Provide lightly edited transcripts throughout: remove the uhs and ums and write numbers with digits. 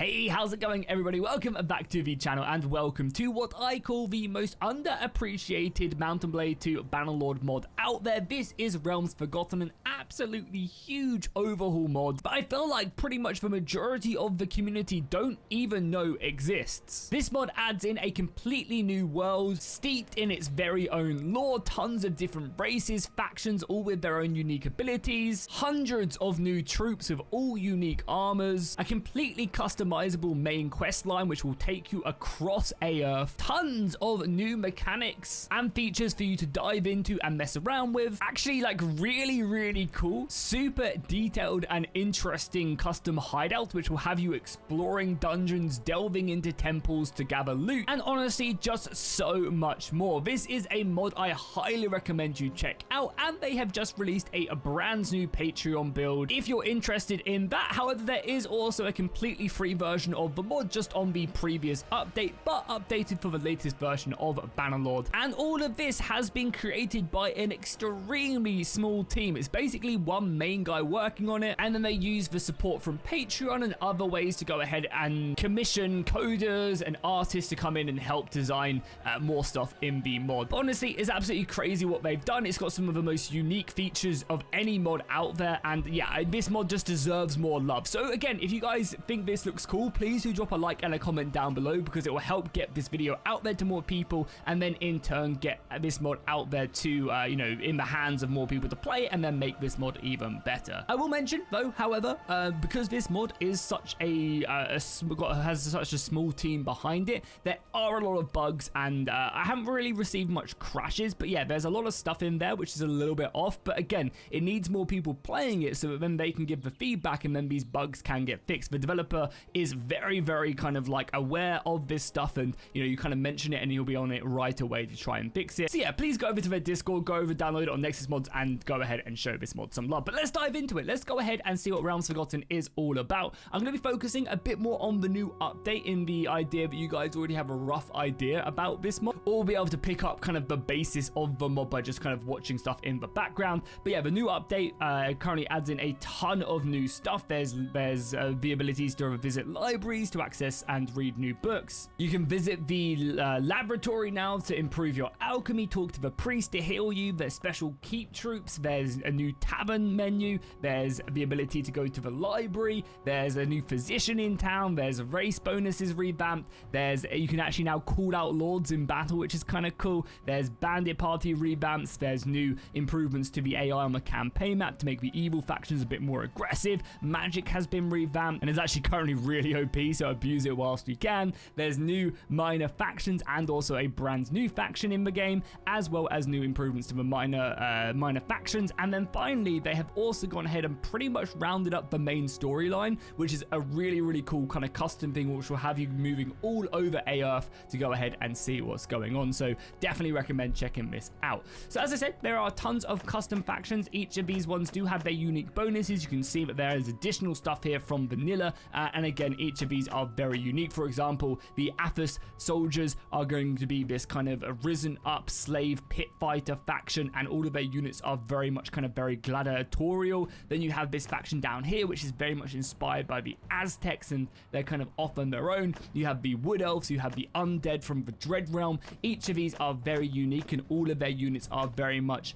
Hey, how's it going, everybody? Welcome back to the channel and welcome to what I call the most underappreciated Mount & Blade 2 Bannerlord mod out there. This is Realms Forgotten, an absolutely huge overhaul mod that I feel like pretty much the majority of the community don't even know exists. This mod adds in a completely new world, steeped in its very own lore, tons of different races, factions, all with their own unique abilities, hundreds of new troops with all unique armors, a completely customizable main quest line which will take you across Earth, tons of new mechanics and features for you to dive into and mess around with. Actually, like really cool, super detailed and interesting custom hideouts which will have you exploring dungeons, delving into temples to gather loot, and honestly just so much more. This is a mod I highly recommend you check out, and they have just released a brand new Patreon build if you're interested in that. However, there is also a completely free version of the mod just on the previous update, but updated for the latest version of Bannerlord. And all of this has been created by an extremely small team. It's basically one main guy working on it, and then they use the support from Patreon and other ways to go ahead and commission coders and artists to come in and help design more stuff in the mod. But honestly, it's absolutely crazy what they've done. It's got some of the most unique features of any mod out there, and yeah, this mod just deserves more love. So again, if you guys think this looks cool, please do drop a like and a comment down below, because it will help get this video out there to more people, and then in turn get this mod out there to you know, in the hands of more people to play, and then make this mod even better. I will mention though, however, because this mod is such has such a small team behind it, there are a lot of bugs, and I haven't really received much crashes, but yeah, there's a lot of stuff in there which is a little bit off. But again, it needs more people playing it so that then they can give the feedback and then these bugs can get fixed. The developer is very kind of like aware of this stuff, and you know, you kind of mention it and you'll be on it right away to try and fix it. So yeah, please go over to their Discord, go over, download it on Nexus Mods, and go ahead and show this mod some love. But let's dive into it. Let's go ahead and see what Realms Forgotten is all about. I'm going to be focusing a bit more on the new update, in the idea that you guys already have a rough idea about this mod, or be able to pick up kind of the basis of the mod by just kind of watching stuff in the background. But yeah, the new update currently adds in a ton of new stuff. There's the abilities to visit libraries to access and read new books. You can visit the laboratory now to improve your alchemy, talk to the priest to heal you. There's special keep troops. There's a new tavern menu. There's the ability to go to the library. There's a new physician in town. There's race bonuses revamped. You can actually now call out lords in battle, which is kind of cool. There's bandit party revamps. There's new improvements to the AI on the campaign map to make the evil factions a bit more aggressive. Magic has been revamped and is actually currently really OP, so abuse it whilst you can. There's new minor factions and also a brand new faction in the game, as well as new improvements to the minor factions. And then finally, they have also gone ahead and pretty much rounded up the main storyline, which is a really cool kind of custom thing, which will have you moving all over Earth to go ahead and see what's going on. So definitely recommend checking this out. So as I said, there are tons of custom factions. Each of these ones do have their unique bonuses. You can see that there is additional stuff here from vanilla, and again, each of these are very unique. For example, the Athos soldiers are going to be this kind of risen up slave pit fighter faction, and all of their units are very much kind of very gladiatorial. Then you have this faction down here, which is very much inspired by the Aztecs, and they're kind of off on their own. You have the wood elves, you have the undead from the Dread Realm. Each of these are very unique, and all of their units are very much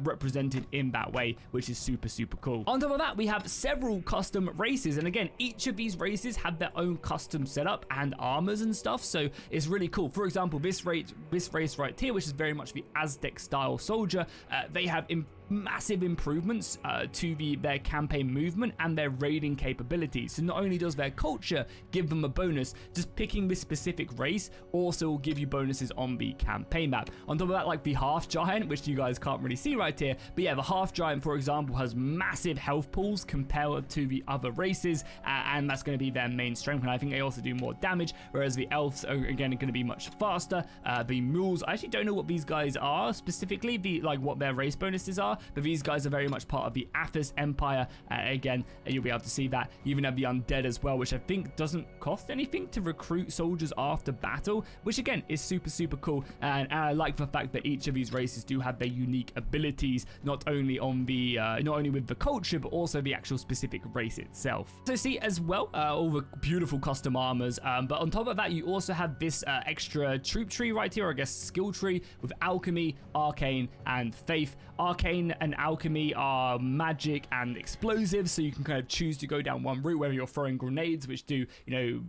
represented in that way, which is super cool. On top of that, we have several custom races, and again, each of these races have their own custom setup and armors and stuff, so it's really cool. For example, this race right here, which is very much the Aztec style soldier, they have massive improvements to their campaign movement and their raiding capabilities. So not only does their culture give them a bonus, just picking this specific race also will give you bonuses on the campaign map. On top of that, like the half giant, which you guys can't really see right here, but yeah, the half giant, for example, has massive health pools compared to the other races, and that's going to be their main strength. And I think they also do more damage, whereas the elves are again going to be much faster. The mules, I actually don't know what these guys are specifically, like what their race bonuses are. are, but these guys are very much part of the Athos Empire. Again, you'll be able to see that. You even have the undead as well, which I think doesn't cost anything to recruit soldiers after battle, which again is super cool. And I like the fact that each of these races do have their unique abilities, not only with the culture, but also the actual specific race itself. So see as well, all the beautiful custom armors, but on top of that, you also have this extra troop tree right here, or I guess skill tree, with alchemy, arcane, and faith. Arcane and alchemy are magic and explosives, so you can kind of choose to go down one route, whether you're throwing grenades, which do,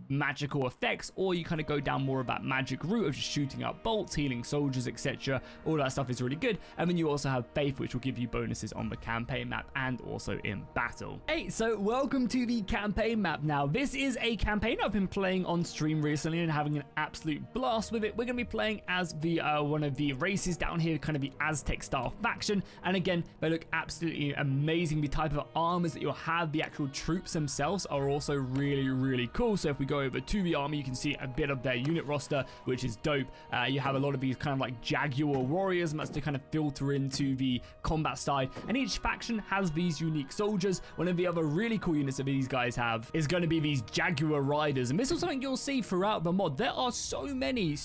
magical effects, or you kind of go down more of that magic route of just shooting out bolts, healing soldiers, etc. All that stuff is really good. And then you also have faith, which will give you bonuses on the campaign map and also in battle. Hey, so welcome to the campaign map. Now, this is a campaign I've been playing on stream recently and having an absolute blast with it. We're going to be playing as the one of the races down here, kind of the Aztec style faction. And again, they look absolutely amazing. The type of armors that you'll have, the actual troops themselves are also really cool. So if we go over to the army, you can see a bit of their unit roster, which is dope. You have a lot of these kind of like Jaguar warriors, and that's to kind of filter into the combat side. And each faction has these unique soldiers. One of the other really cool units that these guys have is going to be these Jaguar riders. And this is something you'll see throughout the mod. There are so many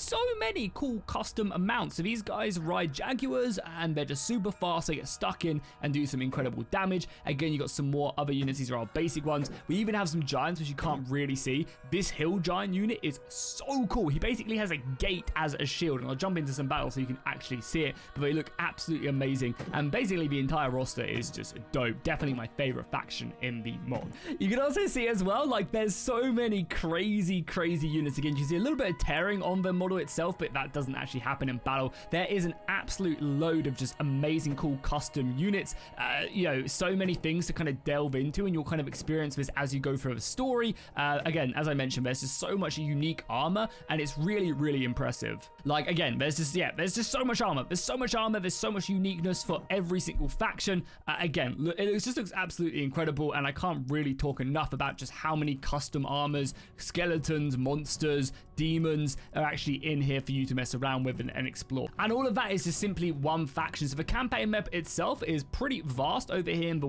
cool custom mounts. So these guys ride Jaguars and they're just super fast. They get stuck in and do some incredible damage. Again, you got some more other units. These are our basic ones. We even have some giants, which you can't really see. This hill giant unit is so cool. He basically has a gate as a shield, and I'll jump into some battles so you can actually see it, but they look absolutely amazing. And basically the entire roster is just dope. Definitely my favorite faction in the mod. You can also see as well, like, there's so many crazy units. Again, you can see a little bit of tearing on the model itself, but that doesn't actually happen in battle. There is an absolute load of just amazing cool custom units. So many things to kind of delve into, and you'll kind of experience this as you go through the story. Again, as I mentioned, there's just so much unique armor, and it's really impressive. Like, again, there's just so much armor. There's so much uniqueness for every single faction. Again, it just looks absolutely incredible, and I can't really talk enough about just how many custom armors, skeletons, monsters, demons are actually in here for you to mess around with and explore. And all of that is just simply one faction. So the campaign map itself is pretty vast. Over here in the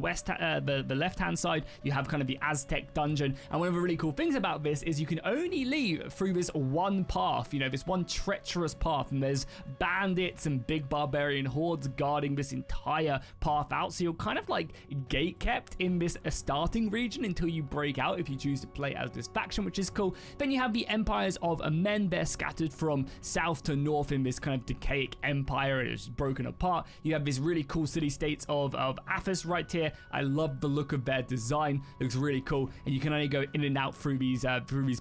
the left-hand side, you have kind of the Aztec dungeon. And one of the really cool things about this is you can only leave through this one path, this one treacherous path, and there's bandits and big barbarian hordes guarding this entire path out. So you're kind of like gate kept in this starting region until you break out if you choose to play as this faction, which is cool. Then you have the empires of men. They're scattered from south to north in this kind of decaying empire. It is broken apart. You have this really cool city-states of Athos right here. I love the look of their design. It looks really cool, and you can only go in and out through these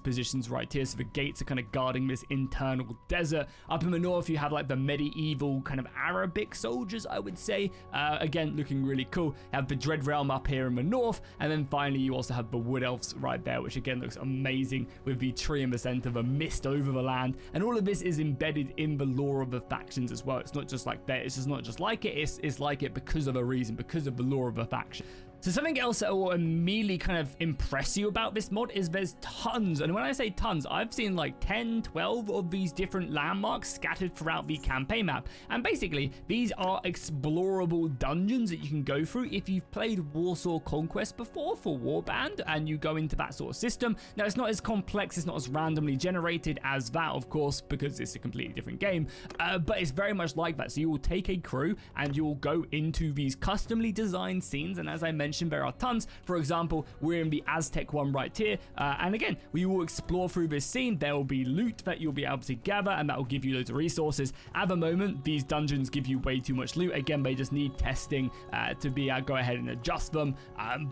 positions right here. So the gates are kind of guarding this internal desert. Up in the north, you have like the medieval kind of Arabic soldiers, I would say. Again, looking really cool. You have the Dread Realm up here in the north, and then finally you also have the Wood Elves right there, which again looks amazing with the tree in the center, the mist over the land, and all of this is embedded in the lore of the factions as well. It's not just like that. It's just not just like it. It's like it because of a reason, because of the lore of the faction. So something else that will immediately kind of impress you about this mod is there's tons, and when I say tons, I've seen like 10, 12 of these different landmarks scattered throughout the campaign map. And basically, these are explorable dungeons that you can go through if you've played Warsaw Conquest before for Warband, and you go into that sort of system. Now, it's not as complex, it's not as randomly generated as that, of course, because it's a completely different game, but it's very much like that. So you will take a crew, and you will go into these customly designed scenes, and as I mentioned, there are tons. For example, we're in the Aztec one right here, and again, we will explore through this scene. There will be loot that you'll be able to gather, and that will give you loads of resources. At the moment, these dungeons give you way too much loot. Again, they just need testing to be go ahead and adjust them,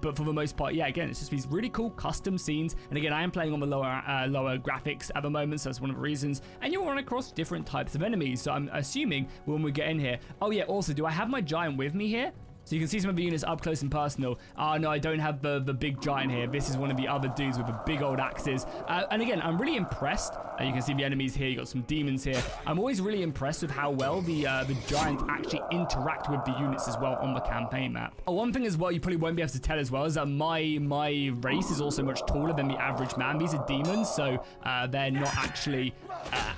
but for the most part, yeah, again, it's just these really cool custom scenes. And again, I am playing on the lower graphics at the moment, so that's one of the reasons. And you'll run across different types of enemies, so I'm assuming when we get in here. Oh yeah, also, do I have my giant with me here? So you can see some of the units up close and personal. Oh no, I don't have the big giant here. This is one of the other dudes with the big old axes. And again, I'm really impressed. You can see the enemies here. You got some demons here. I'm always really impressed with how well the giants actually interact with the units as well on the campaign map. One thing as well you probably won't be able to tell as well is that my race is also much taller than the average man. These are demons, so they're not actually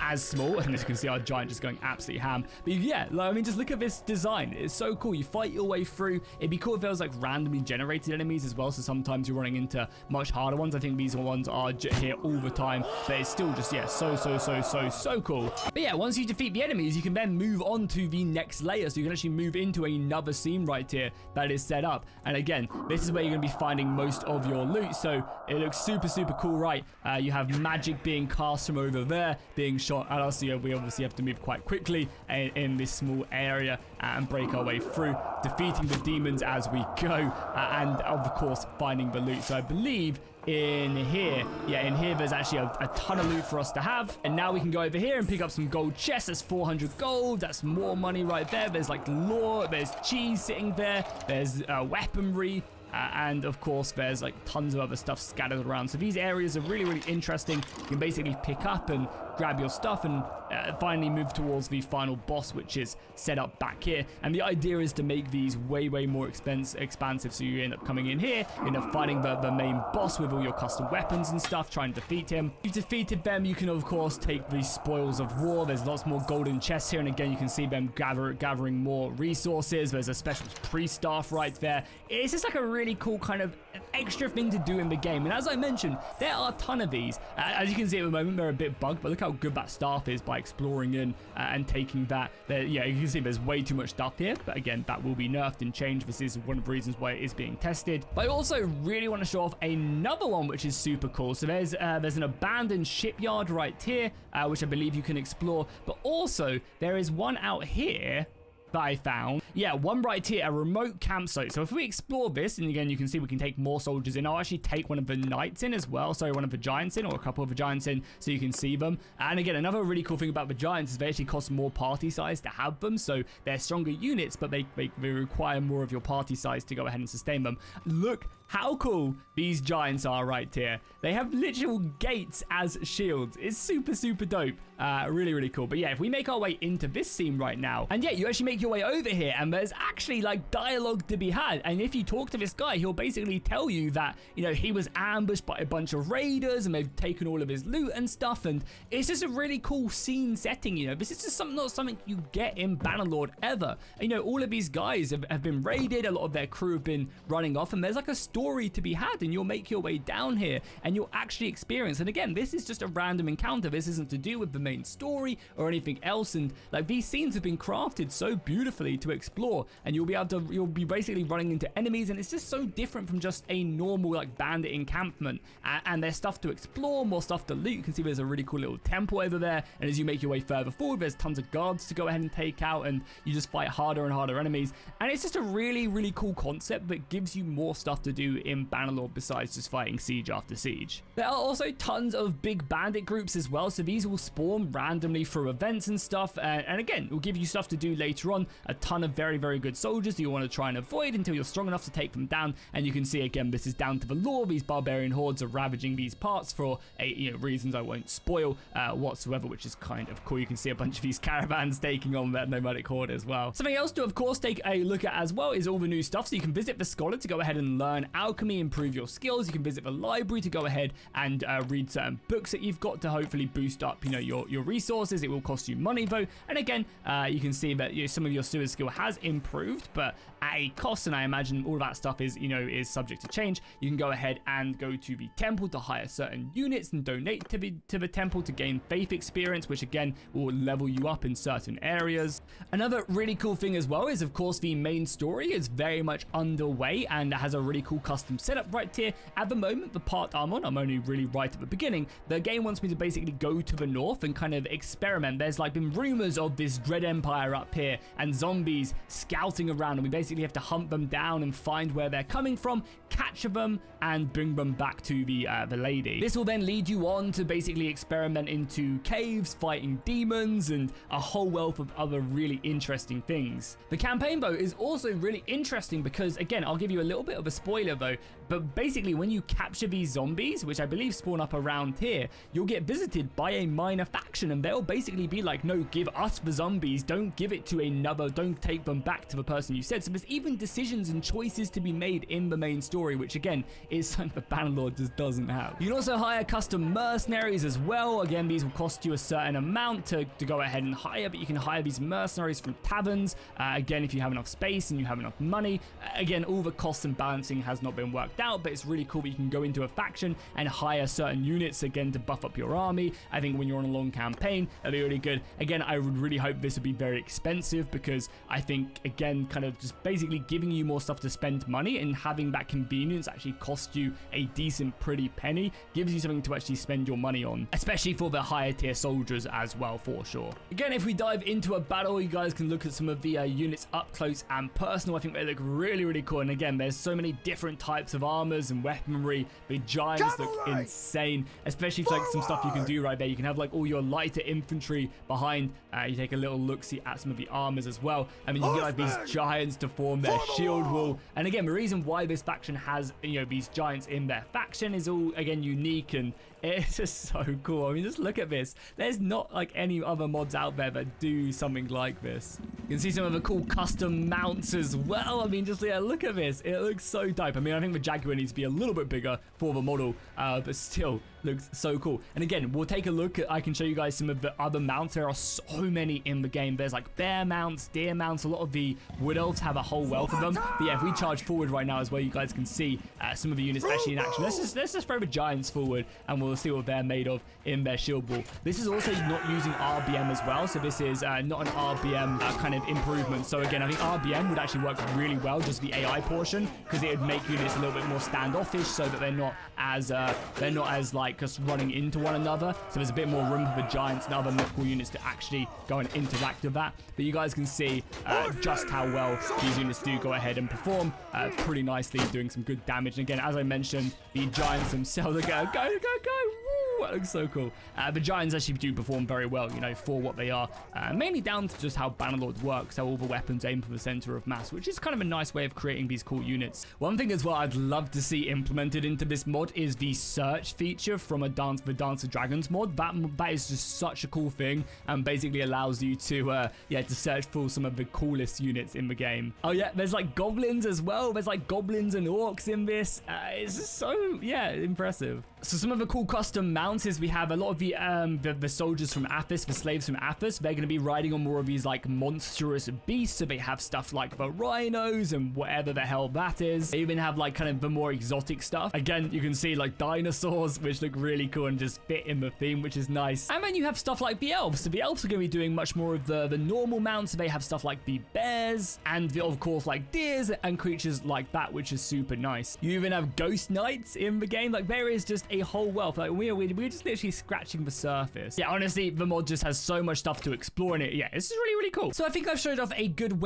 as small. And as you can see, our giant just going absolutely ham. But yeah, I mean, just look at this design. It's so cool. You fight your way through. It'd be cool if there was like randomly generated enemies as well, so sometimes you're running into much harder ones. I think these ones are here all the time, but it's still just, yeah, so cool. But yeah, once you defeat the enemies, you can then move on to the next layer, so you can actually move into another scene right here that is set up. And again, this is where you're going to be finding most of your loot, so it looks super cool, right? You have magic being cast from over there, being shot at us, so we obviously have to move quite quickly in this small area and break our way through, defeating the demons as we go, and of course finding the loot. So I believe in here, there's actually a ton of loot for us to have. And now we can go over here and pick up some gold chests. That's 400 gold. That's more money right there. There's like lore, there's cheese sitting there, there's weaponry, and of course there's like tons of other stuff scattered around. So these areas are really interesting. You can basically pick up and grab your stuff and finally move towards the final boss, which is set up back here. And the idea is to make these way more expansive, so you end up coming in here, you end up fighting the main boss with all your custom weapons and stuff, trying to defeat him. If you've defeated them, you can of course take the spoils of war. There's lots more golden chests here, and again you can see them gathering more resources. There's a special priest staff right there. It's just like a really cool kind of extra thing to do in the game. And as I mentioned, there are a ton of these. As you can see at the moment, they're a bit bugged, but look how good that staff is by exploring in and taking that. Yeah, you can see there's way too much stuff here, but again, that will be nerfed and changed. This is one of the reasons why it is being tested. But I also really want to show off another one, which is super cool. So there's an abandoned shipyard right here, which I believe you can explore, but also there is one out here that I found. Yeah, one right here, a remote campsite. So if we explore this, and again, you can see we can take more soldiers in. I'll actually take one of the knights in as well. Sorry, one of the giants in, or a couple of the giants in, so you can see them. And again, another really cool thing about the giants is they actually cost more party size to have them. So they're stronger units, but they require more of your party size to go ahead and sustain them. Look how cool these giants are right here. They have literal gates as shields. It's super dope. Really cool. But yeah, if we make our way into this scene right now, and yeah, you actually make your way over here, and there's actually like dialogue to be had. And if you talk to this guy, he'll basically tell you that, you know, he was ambushed by a bunch of raiders and they've taken all of his loot and stuff. And it's just a really cool scene setting. You know, this is just not something you get in Bannerlord ever. You know, all of these guys have been raided. A lot of their crew have been running off, and there's like a story to be had, and you'll make your way down here and you'll actually experience. And again, this is just a random encounter. This isn't to do with the main story or anything else. And like, these scenes have been crafted so beautifully to explore, and you'll be basically running into enemies, and it's just so different from just a normal like bandit encampment. And there's stuff to explore, more stuff to loot. You can see there's a really cool little temple over there, and as you make your way further forward, there's tons of guards to go ahead and take out, and you just fight harder and harder enemies. And it's just a really cool concept that gives you more stuff to do in Bannerlord besides just fighting siege after siege. There are also tons of big bandit groups as well, so these will spawn randomly through events and stuff, and again, it will give you stuff to do later on. A ton of very good soldiers that you want to try and avoid until you're strong enough to take them down. And you can see again, this is down to the lore. These barbarian hordes are ravaging these parts for reasons I won't spoil whatsoever, which is kind of cool. You can see a bunch of these caravans taking on that nomadic horde as well. Something else to of course take a look at as well is all the new stuff. So you can visit the scholar to go ahead and learn alchemy, improve your skills. You can visit the library to go ahead and read certain books that you've got to hopefully boost up your resources. It will cost you money though, and again, you can see that some of your sewer skill has improved, but at a cost, and I imagine all of that stuff is subject to change. You can go ahead and go to the temple to hire certain units and donate to the temple to gain faith experience, which again will level you up in certain areas. Another really cool thing as well is of course the main story is very much underway and has a really cool custom setup right here. At the moment, the part I'm only really right at the beginning. The game wants me to basically go to the north and kind of experiment. There's like been rumors of this dread empire up here and zombies scouting around, and we basically have to hunt them down and find where they're coming from, capture them, and bring them back to the lady. This will then lead you on to basically experiment into caves, fighting demons, and a whole wealth of other really interesting things. The campaign though is also really interesting because, again, I'll give you a little bit of a spoiler though, But basically, when you capture these zombies, which I believe spawn up around here, you'll get visited by a minor faction, and they'll basically be like, no, give us the zombies, don't give it to another, don't take them back to the person you said. So there's even decisions and choices to be made in the main story, which again is something the Bannerlord just doesn't have. You can also hire custom mercenaries as well. Again, these will cost you a certain amount to go ahead and hire, but you can hire these mercenaries from taverns. Again, if you have enough space and you have enough money. Again, all the costs and balancing has not been worked out, but it's really cool that you can go into a faction and hire certain units again to buff up your army. I think when you're on a long campaign, that'd be really good. Again, I would really hope this would be very expensive, because I think, again, kind of just basically giving you more stuff to spend money and having that convenience actually cost you a decent pretty penny gives you something to actually spend your money on, especially for the higher tier soldiers as well, for sure. Again, if we dive into a battle, you guys can look at some of the units up close and personal. I think they look really, really cool. And again, there's so many different types of armors and weaponry. The giants look insane, especially for like some stuff you can do right there. You can have like all your lighter infantry behind. You take a little look-see at some of the armors as well. I mean, you get like these giants to form their shield wall. And again, the reason why this faction has, you know, these giants in their faction is all, again, unique, and it's just so cool. I mean, just look at this. There's not like any other mods out there that do something like this. You can see some of the cool custom mounts as well. I mean, just yeah, look at this. It looks so dope. I mean, I think the Jaguar needs to be a little bit bigger for the model, but still looks so cool. And again, we'll take a look at, I can show you guys some of the other mounts. There are so many in the game. There's like bear mounts, deer mounts. A lot of the wood elves have a whole wealth of them. But yeah, if we charge forward right now as well, you guys can see some of the units actually in action. Let's just throw the giants forward and we'll see what they're made of in their shield wall. This is also not using RBM as well, so this is not an RBM kind of improvement. So again, I think RBM would actually work really well, just the AI portion, because it would make units a little bit more standoffish, so that they're not as like just running into one another. So there's a bit more room for the giants and other mythical units to actually go and interact with that. But you guys can see just how well these units do go ahead and perform pretty nicely, doing some good damage. And again, as I mentioned, the giants themselves are go. Woo, that looks so cool. The giants actually do perform very well, you know, for what they are. Mainly down to just how Bannerlord works, how all the weapons aim for the center of mass, which is kind of a nice way of creating these cool units. One thing as well I'd love to see implemented into this mod is the search feature from the Dance of Dragons mod. That is just such a cool thing, and basically allows you to to search for some of the coolest units in the game. Oh yeah, there's like goblins as well. There's like goblins and orcs in this. It's just so impressive. So some of the cool custom mounts is we have a lot of the soldiers from Athos, the slaves from Athos. They're going to be riding on more of these like monstrous beasts. So they have stuff like the rhinos and whatever the hell that is. They even have like kind of the more exotic stuff. Again, you can see like dinosaurs, which look really cool and just fit in the theme, which is nice. And then you have stuff like the elves. So the elves are going to be doing much more of the normal mounts. So they have stuff like the bears and of course like deers and creatures like that, which is super nice. You even have ghost knights in the game. Like there is just a whole wealth. Like we're just literally scratching the surface. Yeah, honestly, the mod just has so much stuff to explore in it. Yeah, this is really, really cool. So I think I've showed off a good,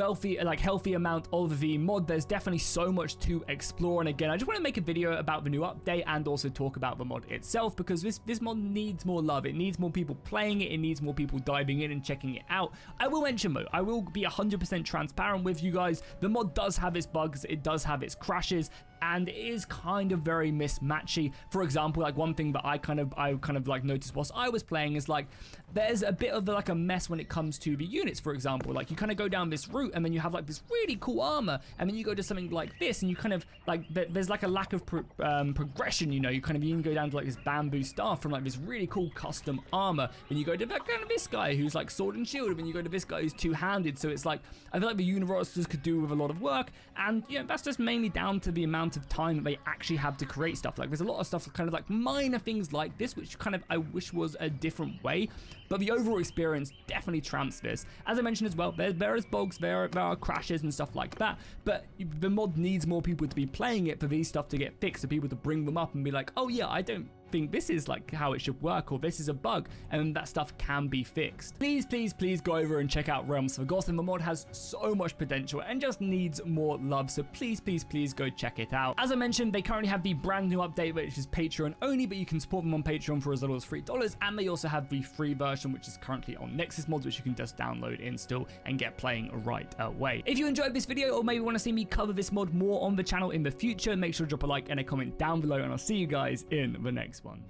healthy amount of the mod. There's definitely so much to explore. And again, I just want to make a video about the new update and also talk about the mod itself, because this mod needs more love. It needs more people playing it. It needs more people diving in and checking it out. I will mention though, I will be 100% transparent with you guys. The mod does have its bugs. It does have its crashes, and it is kind of very mismatchy. For example, like one thing that I kind of like noticed whilst I was playing is like there's a bit of like a mess when it comes to the units. For example, like you kind of go down this route and then you have like this really cool armor, and then you go to something like this and you kind of like there's like a lack of progression. You know, you can go down to like this bamboo staff from like this really cool custom armor, and you go to that kind of this guy who's like sword and shield, and then you go to this guy who's two-handed. So it's like I feel like the universes could do with a lot of work, and you know that's just mainly down to the amount of time that they actually have to create stuff. Like there's a lot of stuff kind of like minor things like this, which kind of I wish was a different way, but the overall experience definitely trumps this. As I mentioned as well, there is bugs, there are crashes and stuff like that, but the mod needs more people to be playing it for these stuff to get fixed, for people to bring them up and be like, oh yeah, I don't think this is like how it should work, or this is a bug, and that stuff can be fixed. Please, please, please go over and check out Realms Forgotten. The mod has so much potential and just needs more love, so please, please, please go check it out. As I mentioned, they currently have the brand new update, which is Patreon only, but you can support them on Patreon for as little as $3, and they also have the free version, which is currently on Nexus Mods, which you can just download, install, and get playing right away. If you enjoyed this video, or maybe want to see me cover this mod more on the channel in the future, make sure to drop a like and a comment down below, and I'll see you guys in the next one.